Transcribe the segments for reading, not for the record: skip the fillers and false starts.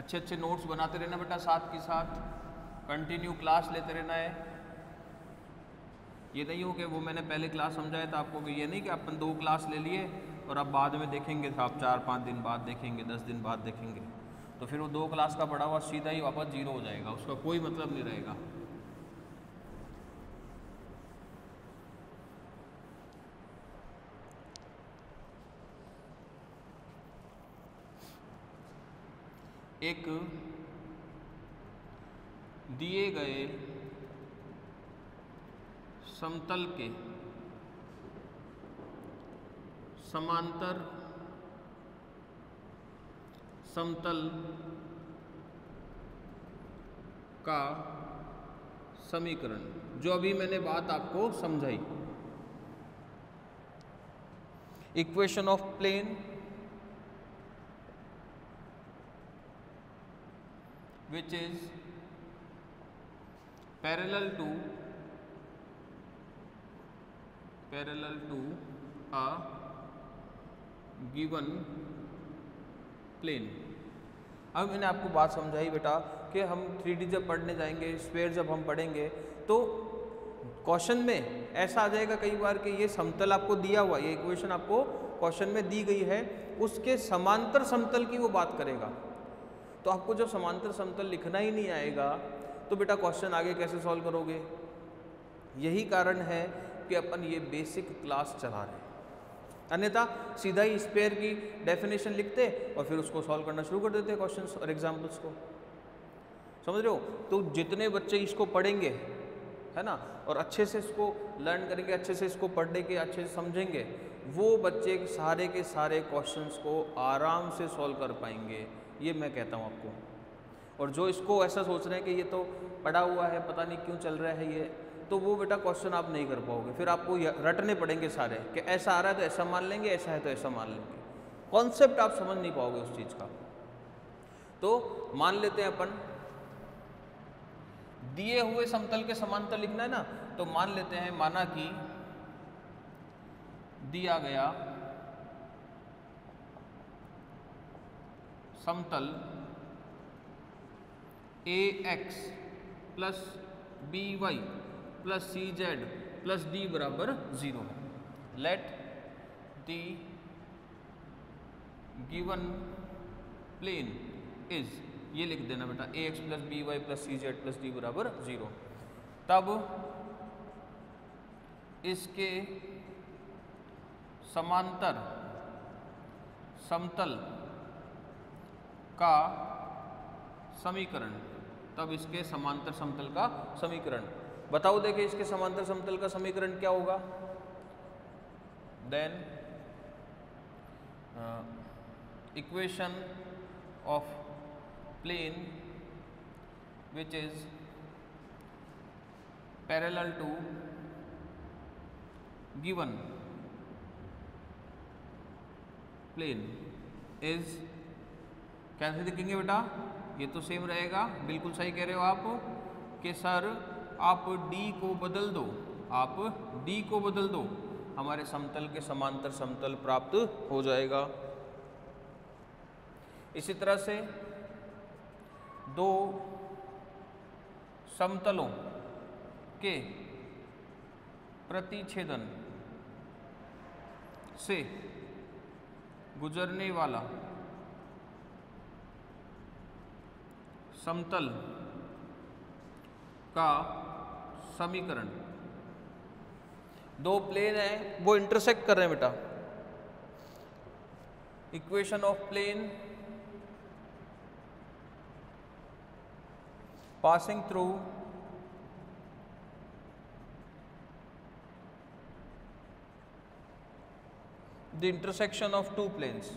अच्छे अच्छे नोट्स बनाते रहना बेटा, साथ के साथ कंटिन्यू क्लास लेते रहना है। ये नहीं हो कि वो मैंने पहले क्लास समझाया था आपको, कि ये नहीं कि अपन 2 क्लास ले लिए और अब बाद में देखेंगे, तो आप 4-5 दिन बाद देखेंगे, 10 दिन बाद देखेंगे, तो फिर वो 2 क्लास का पढ़ा हुआ सीधा ही वापस 0 हो जाएगा, उसका कोई मतलब नहीं रहेगा। एक दिए गए समतल के समांतर समतल का समीकरण, जो अभी मैंने बात आपको समझाई, equation of plane which is parallel to a given plane। अब मैंने आपको बात समझाई बेटा कि हम 3D जब पढ़ने जाएंगे, स्फीयर जब हम पढ़ेंगे, तो क्वेश्चन में ऐसा आ जाएगा कई बार कि ये समतल आपको दिया हुआ, ये इक्वेशन आपको क्वेश्चन में दी गई है, उसके समांतर समतल की वो बात करेगा। तो आपको जब समांतर समतल लिखना ही नहीं आएगा तो बेटा क्वेश्चन आगे कैसे सॉल्व करोगे? यही कारण है कि अपन ये बेसिक क्लास चला रहे हैं, अन्यथा सीधा ही स्फीयर की डेफिनेशन लिखते और फिर उसको सॉल्व करना शुरू कर देते क्वेश्चंस और एग्जाम्पल्स को। समझ रहे हो? तो जितने बच्चे इसको पढ़ेंगे, है ना, और अच्छे से इसको लर्न करेंगे, अच्छे से इसको पढ़ने के अच्छे से समझेंगे, वो बच्चे सारे के सारे क्वेश्चंस को आराम से सॉल्व कर पाएंगे, ये मैं कहता हूँ आपको। और जो इसको ऐसा सोच रहे हैं कि ये तो पढ़ा हुआ है, पता नहीं क्यों चल रहा है ये, तो वो बेटा क्वेश्चन आप नहीं कर पाओगे, फिर आपको रटने पड़ेंगे सारे, कि ऐसा आ रहा है तो ऐसा मान लेंगे, ऐसा है तो ऐसा मान लेंगे, कॉन्सेप्ट आप समझ नहीं पाओगे उस चीज़ का। तो मान लेते हैं अपन दिए हुए समतल के समांतर लिखना है ना, तो मान लेते हैं, माना कि दिया गया समतल ax plus by plus cz plus d बराबर 0 है। Let the given plane is, ये लिख देना बेटा, ax plus by plus cz plus d बराबर 0। तब इसके समांतर समतल का समीकरण, तब इसके समांतर समतल का समीकरण बताओ। देखिए इसके समांतर समतल का समीकरण क्या होगा? Then equation of plane which is parallel to given plane is, कैसे लिखेंगे बेटा? ये तो सेम रहेगा, बिल्कुल सही कह रहे हो आप कि सर आप d को बदल दो, आप d को बदल दो, हमारे समतल के समांतर समतल प्राप्त हो जाएगा। इसी तरह से दो समतलों के प्रतिच्छेदन से गुजरने वाला समतल का समीकरण, दो प्लेन है वो इंटरसेक्ट कर रहे हैं बेटा, equation of plane passing through the intersection of two planes.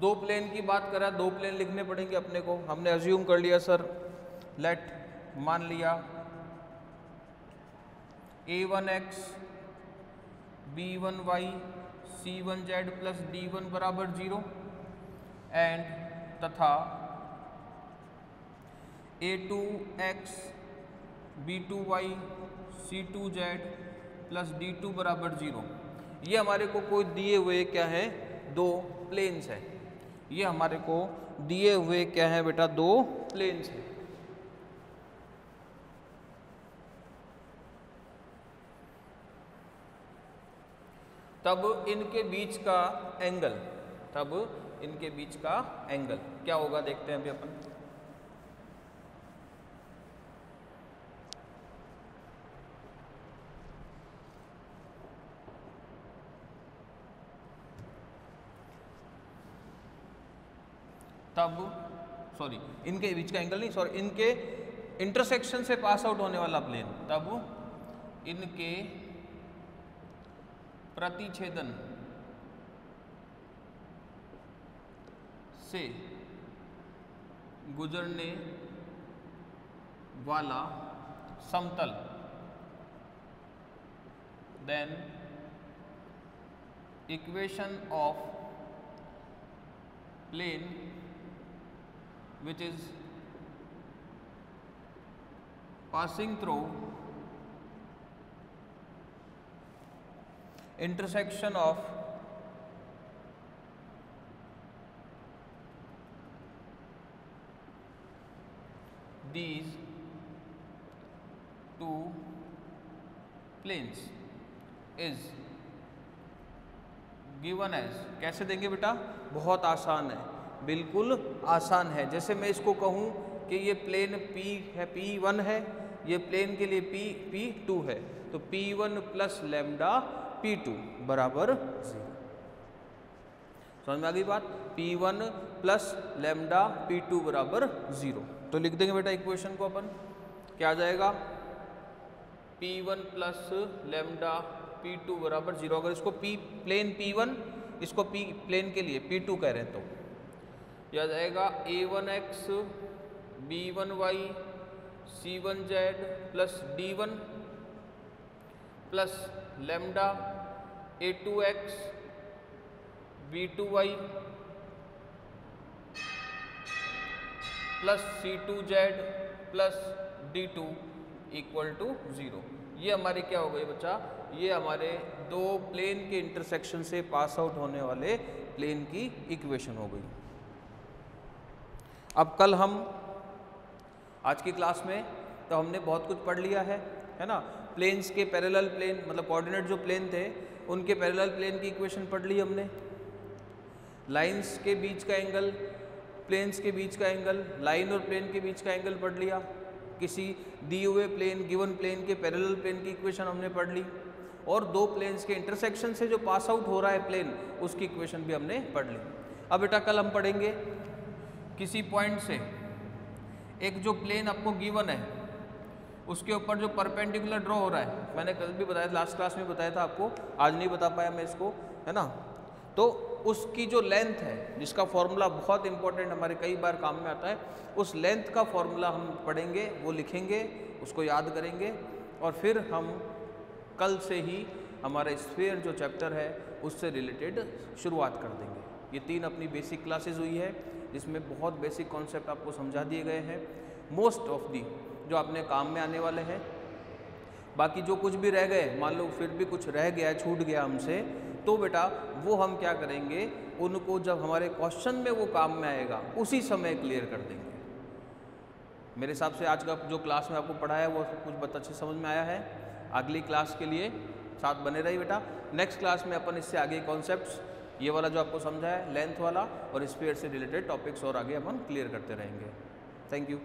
दो प्लेन की बात करा, दो प्लेन लिखने पड़ेंगे अपने को। हमने अज्यूम कर लिया सर, लेट मान लिया a1x b1y c1z plus d1 बराबर 0 एंड तथा a2x b2y C2Z plus D2 बराबर 0। ये हमारे को कोई दिए हुए क्या है, दो प्लेन्स है। ये हमारे को दिए हुए क्या है बेटा, दो प्लेन्स है। तब इनके बीच का एंगल, तब इनके बीच का एंगल क्या होगा, देखते हैं अभी अपन। तब सॉरी, इनके बीच का एंगल नहीं, सॉरी, इनके इंटरसेक्शन से पास आउट होने वाला प्लेन, तब इनके प्रतिच्छेदन से गुजरने वाला समतल, then equation of plane which is passing through intersection of these two planes is given as, कैसे देंगे बेटा, बहुत आसान है, बिल्कुल आसान है। जैसे मैं इसको कहूँ कि ये प्लेन P है, P1 है, ये प्लेन के लिए P2 है, तो P1 प्लस लैम्डा P2 बराबर 0। समझ में आ गई बात, P1 प्लस लैम्डा P2 बराबर 0। तो लिख देंगे बेटा इक्वेशन को अपन, क्या आ जाएगा, P1 प्लस लैम्डा P2 बराबर 0। अगर इसको प्लेन P1, इसको प्लेन के लिए P2 कह रहे हैं, तो यह जाएगा A1x B1y C1z plus D1 plus lambda A2x B2y plus C2z plus D2 equal to 0। ये हमारे क्या हो गई बच्चा, ये हमारे दो प्लेन के इंटरसेक्शन से पास आउट होने वाले प्लेन की इक्वेशन हो गई। अब कल हम आज की क्लास में तो हमने बहुत कुछ पढ़ लिया है ना। प्लेन्स के पैरेलल प्लेन, मतलब कोऑर्डिनेट जो प्लेन थे उनके पैरेलल प्लेन की इक्वेशन पढ़ ली हमने। लाइंस के बीच का एंगल, प्लेन्स के बीच का एंगल, लाइन और प्लेन के बीच का एंगल पढ़ लिया। किसी दिए हुए प्लेन, गिवन प्लेन के पैरेलल प्लेन की इक्वेशन हमने पढ़ ली, और दो प्लेन्स के इंटरसेक्शन से जो पास आउट हो रहा है प्लेन, उसकी इक्वेशन भी हमने पढ़ ली। अब बेटा कल हम पढ़ेंगे किसी पॉइंट से एक जो प्लेन आपको गिवन है उसके ऊपर जो परपेंडिकुलर ड्रॉ हो रहा है, मैंने कल भी बताया, लास्ट क्लास में बताया था आपको, आज नहीं बता पाया मैं इसको, है ना। तो उसकी जो लेंथ है, जिसका फॉर्मूला बहुत इंपॉर्टेंट हमारे कई बार काम में आता है, उस लेंथ का फॉर्मूला हम पढ़ेंगे, वो लिखेंगे, उसको याद करेंगे, और फिर हम कल से ही हमारा स्फीयर जो चैप्टर है उससे रिलेटेड शुरुआत कर देंगे। ये 3 अपनी बेसिक क्लासेस हुई है, जिसमें बहुत बेसिक कॉन्सेप्ट आपको समझा दिए गए हैं, मोस्ट ऑफ दी जो आपने काम में आने वाले हैं। बाकी जो कुछ भी रह गए, मान लो फिर भी कुछ रह गया, छूट गया हमसे, तो बेटा वो हम क्या करेंगे, उनको जब हमारे क्वेश्चन में वो काम में आएगा उसी समय क्लियर कर देंगे। मेरे हिसाब से आज का जो क्लास में आपको पढ़ाया वो कुछ अच्छे समझ में आया है। अगली क्लास के लिए साथ बने रहिए बेटा। नेक्स्ट क्लास में अपन इससे आगे कॉन्सेप्ट्स, ये वाला जो आपको समझा है लेंथ वाला और स्फीयर से रिलेटेड टॉपिक्स और आगे अपन क्लियर करते रहेंगे। Thank you.